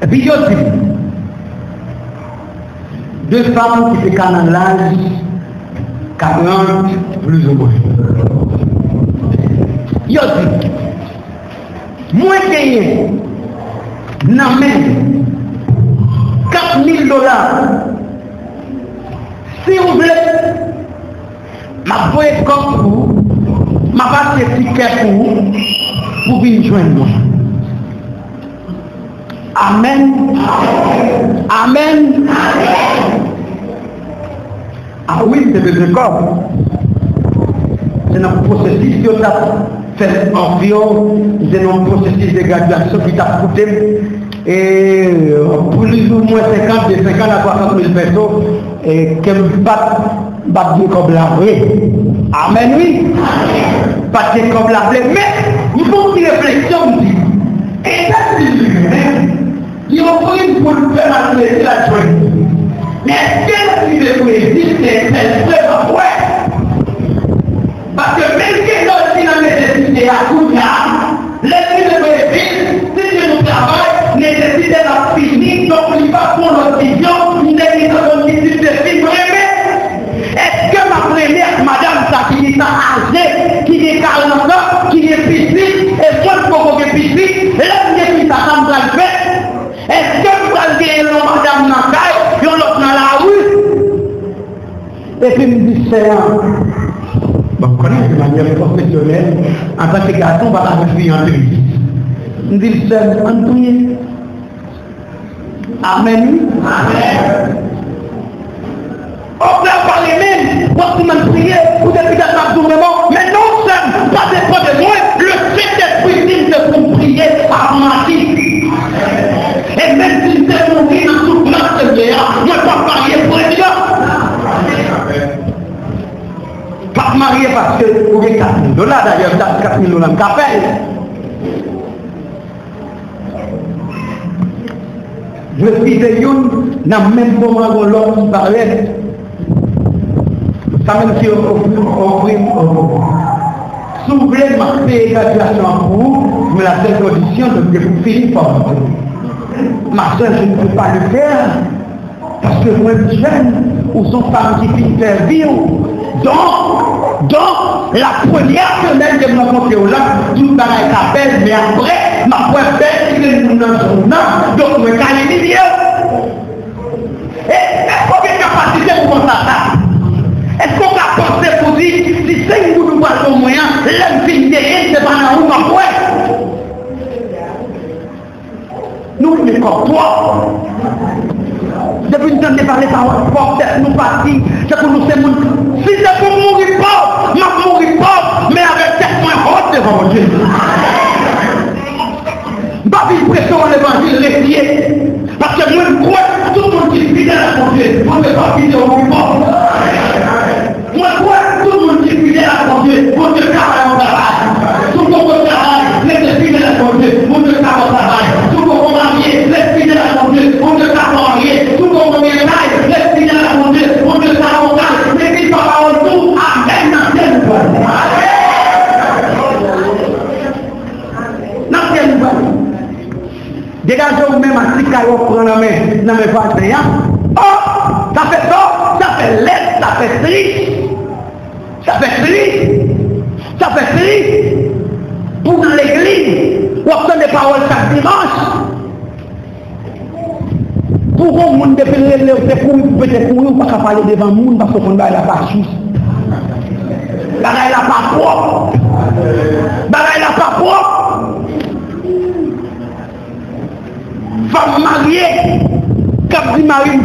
Et puis, il y a aussi 2 femmes qui se canent l'âge 40 plus ou moins. Il y a aussi moins gagné, n'amène 4 000 $. Si vous voulez, ma boîte comme vous, ma passe de ticket pour venir joindre moi. Amen. Amen. Ah oui, c'est le corps. C'est un processus qui a fait environ, c'est un processus de graduation qui t'a coûté. Et plus ou moins 50 à 60 000 personnes, et qu'elle bat de comme la vraie. Amen, oui. Pas de comme la vraie. Mais, il faut une réflexion, et ça, il faut pour le faire la joie. Mais est-ce que la poésie, c'est très vrai? Parce que même si nous sommes nécessité à tout ça, l'esprit de poésie, si je nous travaille, nécessite la physique, donc il va pour notre vision, il nécessite une multitude de films. Est-ce que ma première madame, ça qui est âgée, qui est 40 ans, qui est piscine, et soit pour que piscine, l'homme qui s'attend à le faire, est-ce que vous avez une madame dans la caille, et on l'autre dans la rue? Et puis me dit, c'est bon, on connaît de manière professionnelle, en tant que garçon, on va la refuser en lui. On dit, c'est un prier. Amen. Amen. On peut parler même, pour tout le monde prier, pour depuis dans le gouvernement, mais non seulement, pas dépend de moi, le Saint-Esprit dit de pour prier par magie. Et même si c'est mon vie dans toute notre Seigneur, je ne peux pas marier pour les gens. Pas marier parce que vous avez 4 000 $, d'ailleurs, 4 000 $, qu'appelle. Je suis de Youn, n'a même pas moment l'homme qui parlait. Ça même qui offrit si vous voulez marquer l'évaluation pour vous, mais la seule condition de que vous finissez par vous. Ma soeur, je ne peux pas le faire, parce que moi, je suis jeune, ou sont femmes qui finissent faire vivre. Donc, la première semaine que je me rencontre au là, tout le monde s'appelle, mais après, ma première belle, c'est que nous n'en sommes pas, donc je me calme les milieux. Et est-ce qu'on a une capacité pour penser à ça? Est-ce qu'on a pensé pour dire, si c'est une boule de au moyen, l'homme finit c'est pas dans où ma pointe? Nous, les corps, depuis une temps de parler par votre porte, nous partis, c'est pour nous, c'est mon. Si c'est pour mourir pauvre, mourir pauvre, mais avec tête moins haute devant mon Dieu. laitier. Parce que moi, je crois que tout le monde qui est fidèle à mon Dieu, on ne peut pas fidèle au monde. Moi, je crois que tout le monde qui est fidèle à mon Dieu, on ne travaille au travail. Tout le monde travaille, laisse fidèle à mon Dieu, on ne travaille au travail. Tout le monde marié, laisse fidèle à mon Dieu, on ne travaille au marié. Tout le monde marié, laisse fidèle à mon Dieu, on ne travaille au travail. Mais qui parle en tout, amen, dans quelle nouvelle. Dans quelle nouvelle. Dégagez-vous même à 6 caillots pour prendre dans mes voisins. Oh, ça fait ça, ça fait l'aide, ça fait triste. Ça fait triste. Ça fait triste. Pour dans l'église, on entend des paroles chaque dimanche. Pour un monde de faire c'est pour peut-être pour nous, pas qu'à parler devant le monde parce qu'on va la pas chou. Bagaille la pas propre. Bagaille la pas propre. Femme mariée, quand dit Marine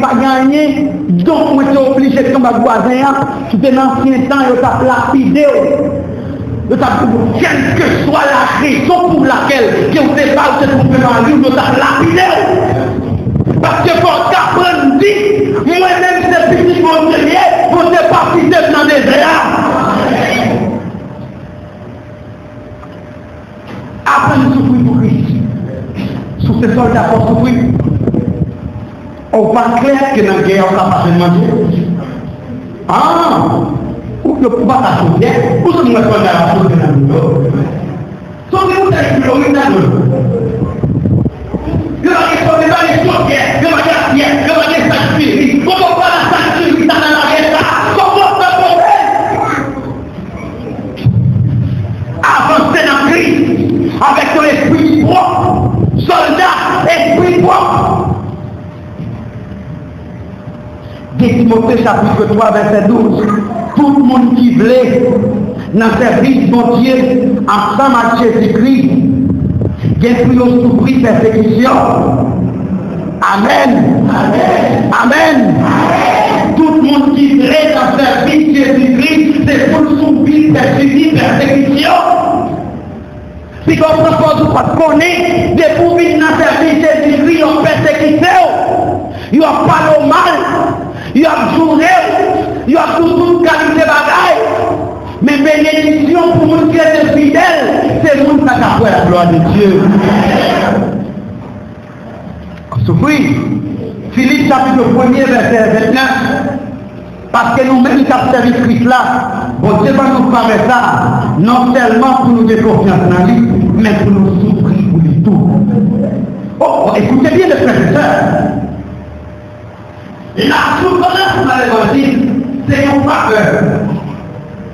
va gagner, donc moi je suis obligé de tomber voisin, tout un ancien temps, il a lapidé. Quelle que soit la raison pour laquelle que vous ne pas de trouver dans lui, il a lapidé. Parce que pour qu'apprendre dit, moi-même c'est petit mon Dieu, vous n'êtes pas fidèle dans des désert. Apprendre à souffrir pour Christ. Sous ces soldats pour souffrir. On va clair que dans la guerre, on n'a pas fait manger. Ah! Ou le pouvoir à sauver, ou ce que nous avons fait à sauver dans le monde. Sauvez-vous dans les kilomètres dans le monde. Il va y sauver dans les sauviers, il va y sauver, il va y sacrifier. Comment pas la sacrifier dans la guerre? Comment ça peut avancer dans la crise avec ton esprit propre. Soldat, esprit propre. Timothée chapitre 3, verset 12. Tout le monde qui voulait dans le service de mon Dieu, ensemble avec Jésus-Christ, qui est plus souffrir persécution. Amen. Amen. Amen. Tout le monde qui voulait dans le service de Jésus-Christ, c'est pour souffrir persécution. Si on propose pas de connaître, des pour venir dans le service de Jésus-Christ, ils ont persécuté, ils ont parlé mal, ils ont juré, ils ont toute qualité de bagaille. Mais bénédiction pour nous qui est fidèle, c'est nous qui avons fait la gloire de Dieu. Souffrir. Philippe chapitre 1er, verset 29. Parce que nous-mêmes qui avons servi Christ là, bon Dieu va nous faire ça, non seulement pour nous faire confiance dans lui, mais pour nous souffrir pour lui tout. Oh, écoutez bien les frères et sœurs. La souffrance dans l'évangile, c'est une faveur.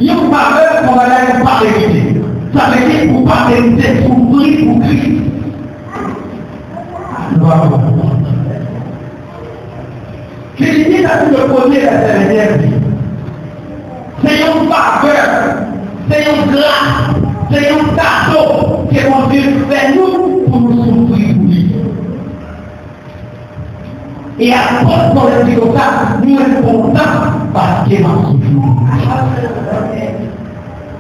Une faveur qu'on va aller par l'éviter. Ça veut dire pour pas éviter souffrir pour Christ. Jésus a pu le poser la dernière vie. C'est une faveur, c'est une grâce, c'est un cadeau que mon Dieu fait nous pour nous souffrir pour lui. Et à cause de le dire ça, nous sommes contents parce qu'il m'a souffert.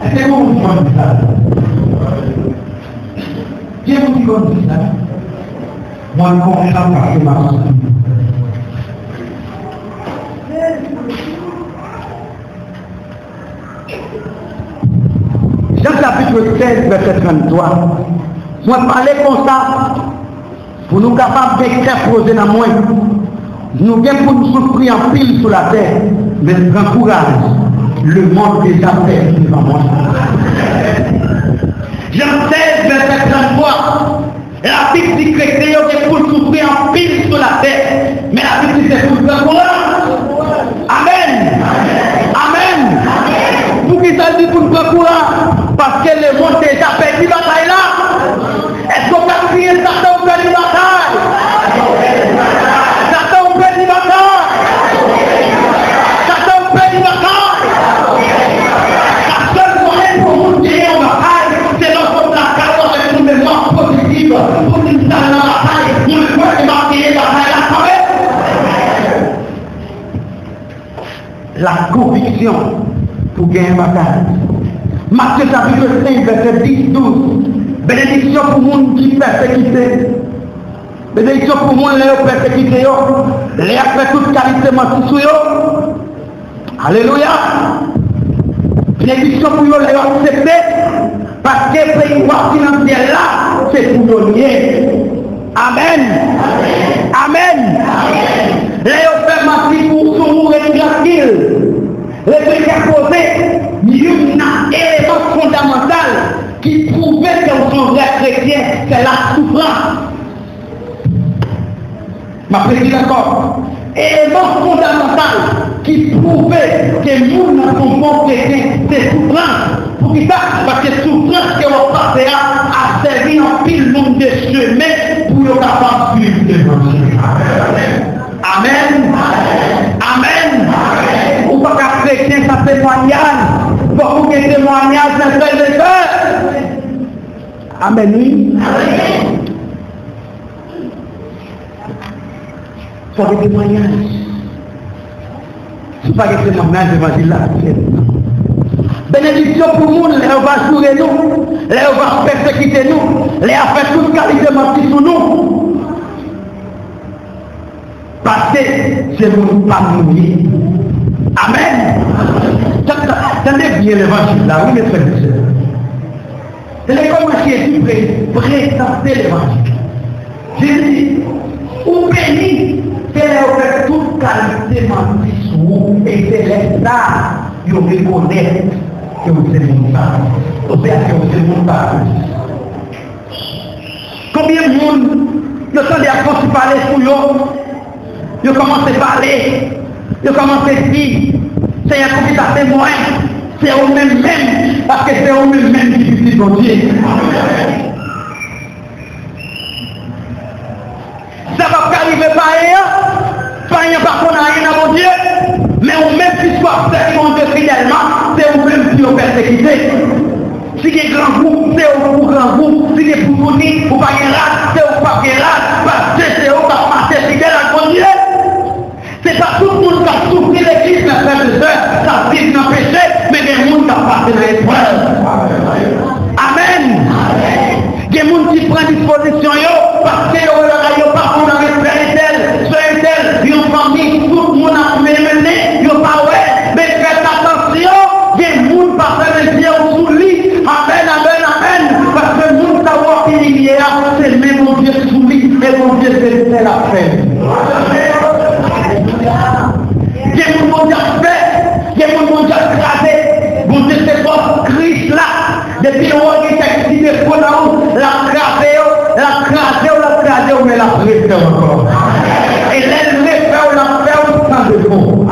Est-ce que vous me dites ça? Dieu vous dit comme ça. Moi, je suis content parce qu'il m'a souffert. Jean chapitre 16, verset 33. Moi, parler comme ça, pour nous capables d'exposer dans moi. Nous avons pour nous souffrir en pile sur la terre, mais grand courage, le monde déjà fait devant moi. Jean 16, verset 33. La Bible dit que les chrétiens sont pour souffrir en pile sur la terre, mais la Bible dit que c'est pour grand courage. Amen. Amen. Pour qui ça dit pour grand courage? Parce que le monde déjà perdu la bataille là. Est-ce qu'on peut crier Satan perdu la bataille? Satan perdu la bataille. Satan perdu la bataille. La seule moyen pour nous gagner en bataille, c'est lorsqu'on a carrément avec une mémoire positive pour nous dans la bataille. Nous ne pouvons pas gagner la bataille là quand même. La conviction pour gagner la bataille. Matthieu chapitre 5, verset 10, 12. Bénédiction pour le monde qui persécuté. Bénédiction pour moi, les persécutés, les après toute qualité menti sur eux. Alléluia. Bénédiction pour eux, les accepter. Parce que le pouvoir financier là, c'est pour nous lier. Amen. Amen. Les fait menti pour son mourir tranquille. Les trucs posés, il y a un élément fondamental qui prouvait que son vrai chrétien, c'est la souffrance. Ma prédit encore. Élément fondamental qui prouvait que nous n'avons pas chrétien, c'est souffrance. Pour qui ça? Parce que souffrance que vous passez a servi en pile nombre de chemins pour le capable de suivre l'évangile. Amen. Amen. Ou pas qu'un chrétien, ça témoignage. Pour que témoignage, ça fait des cœurs. Amen. Oui. Pour des témoignages. Ce pas des témoignages d'évangile là. Bénédiction pour nous, les va jouer nous, les va persécuter nous, les a fait toute qualité mentir sur nous. Parce que c'est pour nous pas mourir. Amen. Tenez bien l'évangile là, oui mes frères et sœurs. Tenez comment Jésus présenter l'évangile. Jésus, ou béni, c'est là fait toute qualité mentir sur vous, et c'est là que vous reconnaissez que vous êtes mon femme. Vous savez que vous êtes mon femme. Combien de monde, le temps des apôtres parler pour eux, ils commencent à parler, ils commencent à dire, c'est un qui t'a témoin, c'est eux-mêmes, parce que c'est eux-mêmes qui disent bon Dieu. Ça va pas arriver par rien par contre rien à mon Dieu, mais au même qui soit servi fidèlement, c'est eux-mêmes qui ont persécuté. Si il y a un grand groupe, c'est eux pour grand groupe. Si il y a pour mouni, ou pas un rat, c'est eux pas un rat, parce que c'est eux qui ont passé fidèle à mon Dieu. C'est pas tout le monde qui a souffert l'église, mes frères et sœurs, ça vit dans le péché, mais il y a des gens qui ont passé dans l'épreuve. Amen. Il y a des gens qui prennent disposition, parce qu'ils n'ont pas pour dans l'esprit tel, soit tel, ils ont famille, tout le monde a mené, ils n'ont pas ouais, mais faites attention, il y a des gens qui passent les yeux sous lui. Amen, amen, amen, parce que nous savoir qu'il y a, c'est même mon Dieu sous lui, et mon Dieu c'est la paix. Il y a un monde fait, il y a un monde crasé, bon Dieu c'est pas Christ là, depuis le roi qui est activé pour la route, la crasé, mais la prêté encore. Et l'elle fait, la fait sans défaut.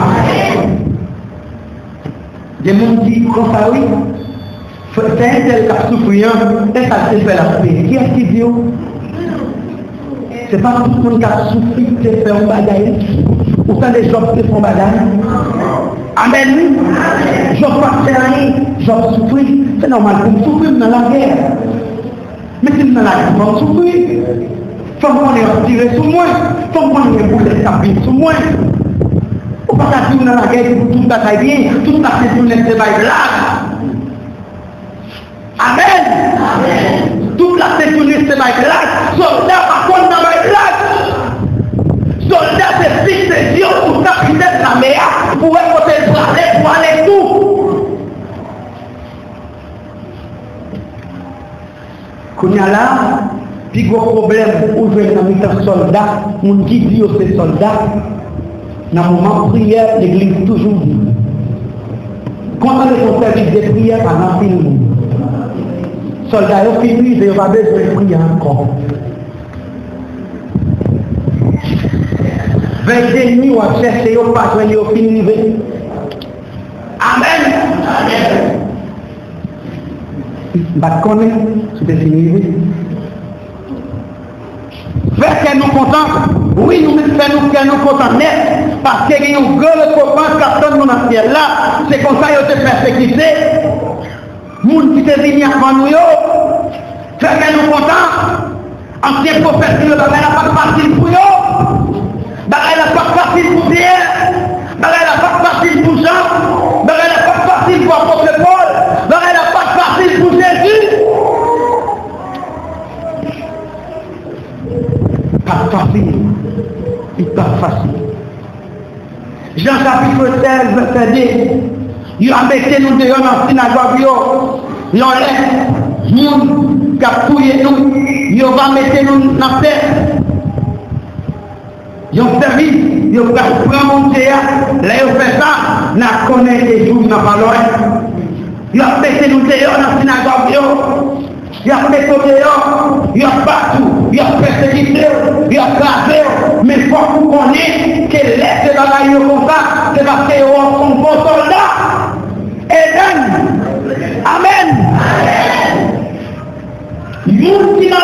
Il y a un monde qui dit comme ça, oui, c'est un tel qui a souffert, et ça s'est fait la paix. Qui est-ce qui dit? C'est pas tout le monde qui a souffert qui fait un bagaille. Pourtant les gens qui font bagaille. Amen. Je ne pas faire rien, je souffrir. C'est normal pour me souffrir dans la guerre. Mais si dans la guerre, je vais souffrir. Il faut qu'on ait tiré sur moi. Il faut qu'on ait boulé sa sur moi. Il ne faut pas dire dans la guerre pour tout bagaille bien. Tout ça c'est pour les blagues. Amen. Amen. Toute la sécurité c'est ma blague. Soldat par contre dans ma blague. Soldat c'est fils de Dieu pour capitaine de la mer pour écouter le bracelet pour aller tout. Qu'on y a là, puis gros problème, ouvrir dans les soldats, mon qui dit aux soldats, dans le moment de prière, l'église toujours dit. Quand on est au service de prière, on a fini. Soldats ont fini, ils n'ont pas besoin de prier encore. 22 nuits, on a cherché, on n'a pas besoin de fini. Amen. Amen. Bah, connaît, c'était fini. Faire qu'elle nous contente, oui, nous faisons qu'elle nous contente net, parce qu'il y a une grande copain qui attend dans la ciel là, c'est comme ça qu'ils ont été persécutés. Moun qui te venu avant nous, faire qu'elle nous contente, ancien prophète, il n'a pas facile pour eux, il n'a pas facile pour Pierre, il n'a pas facile pour Jean, il n'a pas facile pour l'apôtre Paul, il n'a pas facile pour Jésus. Pas chapitre 16, verset 10. Ils ont mis nous dehors dans la synagogue. Ils ont les gens qui ont tué nous. Ils ont mis nous dans la paix. Ils ont servi. Ils ont pris mon Dieu. Là, ils ont fait ça. Nous connaissons les jours dans la parole. Ils ont mis nous dehors dans la synagogue. Ils ont mis nous dehors. Ils ont battu. Ils ont persécuté. Ils ont crasé. Mais il faut que vous connaissiez que laissez dans la rue comme ça. C'est parce qu'ils sont bons soldats. Amen. Amen. Nous qui n'ont